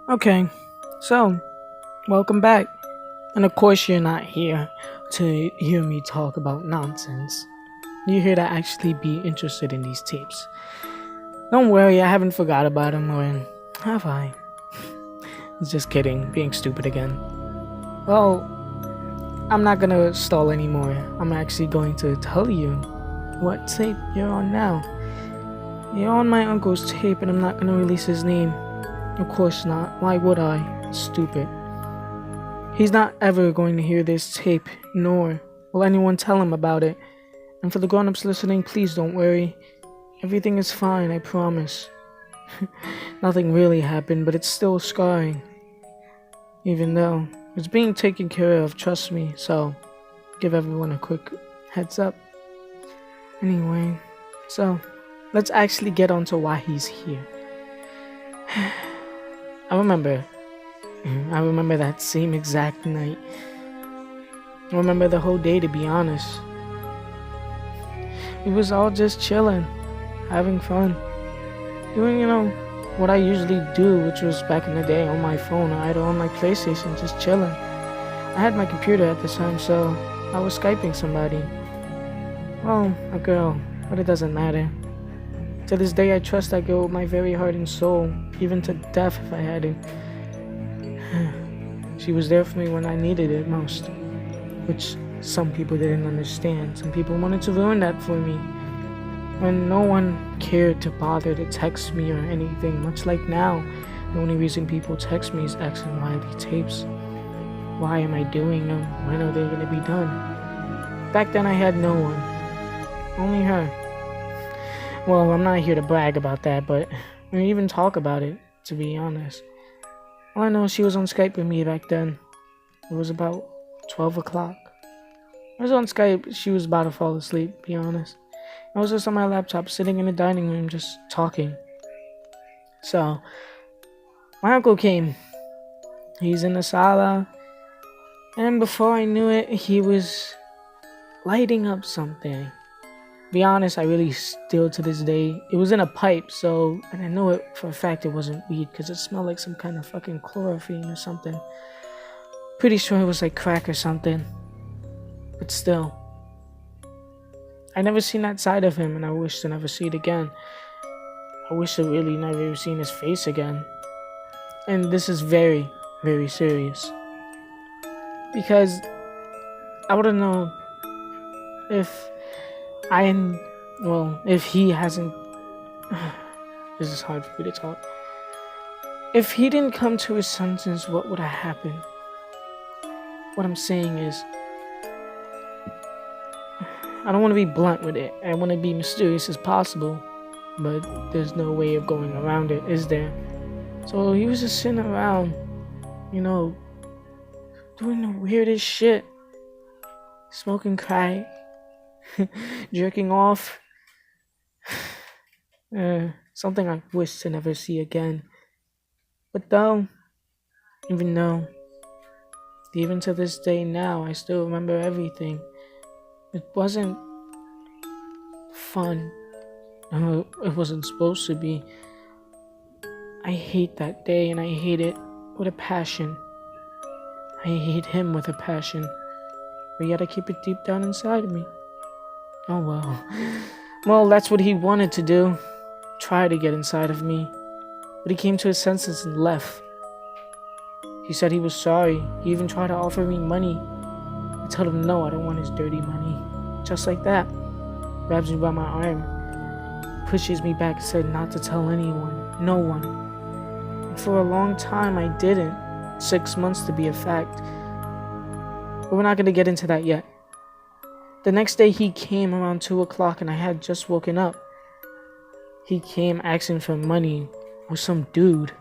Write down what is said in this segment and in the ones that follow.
Okay, so welcome back. And of course, you're not here to hear me talk about nonsense. You're here to actually be interested in these tapes. Don't worry, I haven't forgot about them, or have I? Just kidding, being stupid again. Well, I'm not gonna stall anymore. I'm actually going to tell you what tape you're on now. You're on my uncle's tape, and I'm not gonna release his name. Of course not. Why would I? Stupid. He's not ever going to hear this tape, nor will anyone tell him about it. And for the grown-ups listening, please don't worry. Everything is fine, I promise. Nothing really happened, but it's still scarring. Even though it's being taken care of, trust me, so give everyone a quick heads up. Anyway, so let's actually get on to why he's here. I remember that same exact night. I remember the whole day, to be honest. We was all just chilling, having fun, doing, what I usually do, which was back in the day on my phone or either on my PlayStation, just chilling. I had my computer at the time, so I was Skyping somebody. Well, a girl, but it doesn't matter. To this day, I trust that girl with my very heart and soul, even to death if I had to. She was there for me when I needed it most, which some people didn't understand. Some people wanted to ruin that for me. When no one cared to bother to text me or anything, much like now, the only reason people text me is asking why the tapes. Why am I doing them? When are they gonna be done? Back then I had no one. Only her. Well, I'm not here to brag about that, but or even talk about it, to be honest. All I know is she was on Skype with me back then. It was about 12 o'clock. I was on Skype, she was about to fall asleep, to be honest. I was just on my laptop, sitting in the dining room, just talking. So, my uncle came. He's in the sala. And before I knew it, he was lighting up something. Be honest, I really still to this day, it was in a pipe, so, and I know it for a fact it wasn't weed, because it smelled like some kind of fucking chlorophene or something. Pretty sure it was like crack or something. But still, I never seen that side of him, and I wish to never see it again. I wish to really never seen his face again. And this is very, very serious. Because I want to know if if he hasn't... This is hard for me to talk. If he didn't come to his senses, what would have happened? What I'm saying is, I don't want to be blunt with it. I want to be mysterious as possible, but there's no way of going around it, is there? So he was just sitting around, doing the weirdest shit. Smoking crack, jerking off. Something I wish to never see again. But even to this day now, I still remember everything. It wasn't fun. It wasn't supposed to be. I hate that day, and I hate it with a passion. I hate him with a passion. But yet I keep it deep down inside of me. Oh well. Well, that's what he wanted to do. Try to get inside of me. But he came to his senses and left. He said he was sorry. He even tried to offer me money. I told him no, I don't want his dirty money. Just like that. Grabs me by my arm. Pushes me back and said not to tell anyone. No one. And for a long time I didn't. 6 months to be a fact. But we're not going to get into that yet. The next day he came around 2 o'clock and I had just woken up. He came asking for money with some dude.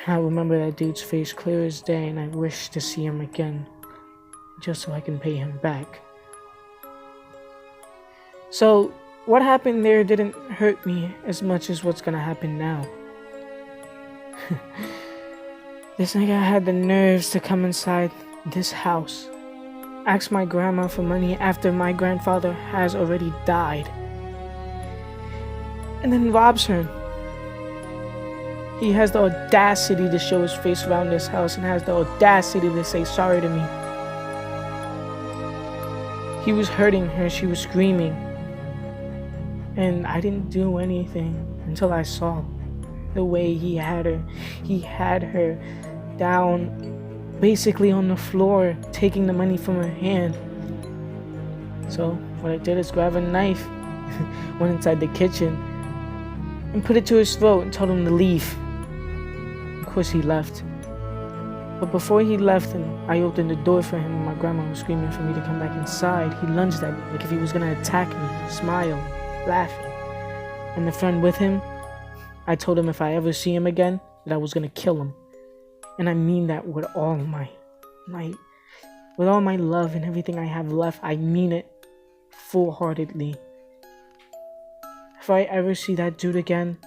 I remember that dude's face clear as day, and I wish to see him again, just so I can pay him back. So, what happened there didn't hurt me as much as what's gonna happen now. This nigga had the nerves to come inside this house, ask my grandma for money after my grandfather has already died, and then robs her. He has the audacity to show his face around this house and has the audacity to say sorry to me. He was hurting her, she was screaming. And I didn't do anything until I saw the way he had her. He had her down, basically on the floor, taking the money from her hand. So what I did is grab a knife, went inside the kitchen, and put it to his throat and told him to leave. Of course he left. But before he left and I opened the door for him and my grandma was screaming for me to come back inside, he lunged at me like if he was gonna attack me, smiling, laughing. And the friend with him, I told him if I ever see him again, that I was gonna kill him. And I mean that with all my love and everything I have left. I mean it full-heartedly. If I ever see that dude again,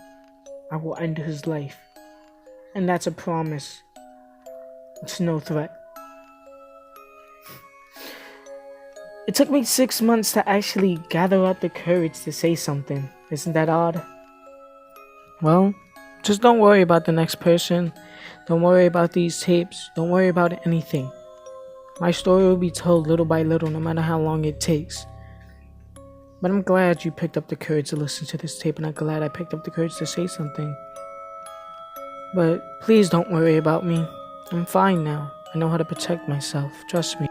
I will end his life. And that's a promise. It's no threat. It took me 6 months to actually gather up the courage to say something. Isn't that odd? Well, just don't worry about the next person. Don't worry about these tapes. Don't worry about anything. My story will be told little by little, no matter how long it takes. But I'm glad you picked up the courage to listen to this tape, and I'm glad I picked up the courage to say something. But please don't worry about me. I'm fine now. I know how to protect myself. Trust me.